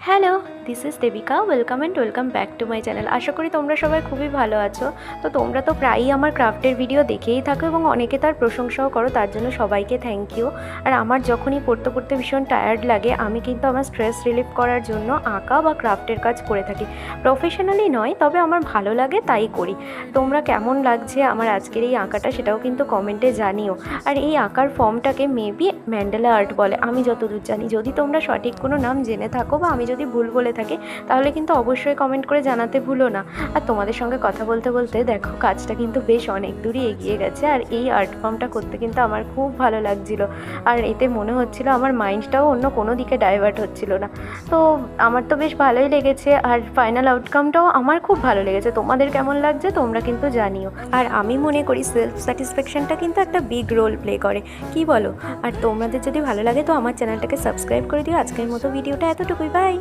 Hello, this is Debika. Welcome and welcome back to my channel. আশা করি তোমরা সবাই খুবই ভালো আছো। তো তোমরা তো প্রায়ই আমার ক্রাফটের ভিডিও দেখেই থাকো এবং অনেকে তার প্রশংসাও করো, তার জন্য সবাইকে থ্যাংক ইউ। আর আমার যখনই পড়তে পড়তে ভীষণ টায়ার্ড লাগে, আমি কিন্তু আমার স্ট্রেস রিলিফ করার জন্য আঁকা বা ক্রাফটের কাজ করে থাকি। প্রফেশনালি নয়, তবে আমার ভালো লাগে তাই করি। তোমরা কেমন লাগছে আমার আজকের এই আঁকাটা, সেটাও কিন্তু কমেন্টে জানিও। আর এই আঁকার ফর্মটাকে মেবি ম্যান্ডেলা আর্ট বলে, আমি যতদূর জানি। যদি তোমরা সঠিক কোনো নাম জেনে থাকো বা আমি যদি ভুল বলে থাকি, তাহলে কিন্তু অবশ্যই কমেন্ট করে জানাতে ভুলো না। আর তোমাদের সঙ্গে কথা বলতে বলতে দেখো কাজটা কিন্তু বেশ অনেক দূরই এগিয়ে গেছে। আর এই আর্ট ফর্মটা করতে কিন্তু আমার খুব ভালো লাগছিল। আর এতে মনে হচ্ছিল আমার মাইন্ডটাও অন্য কোনো দিকে ডাইভার্ট হচ্ছিল না। তো আমার তো বেশ ভালোই লেগেছে, আর ফাইনাল আউটকামটাও আমার খুব ভালো লেগেছে। তোমাদের কেমন লাগছে তোমরা কিন্তু জানিও। আর আমি মনে করি সেলফ স্যাটিসফ্যাকশনটা কিন্তু একটা বিগ রোল প্লে করে, কি বলো? আর তোমাদের যদি ভালো লাগে তো আমার চ্যানেলটাকে সাবস্ক্রাইব করে দিও। আজকের মতো ভিডিওটা এতটুকুই, বাই।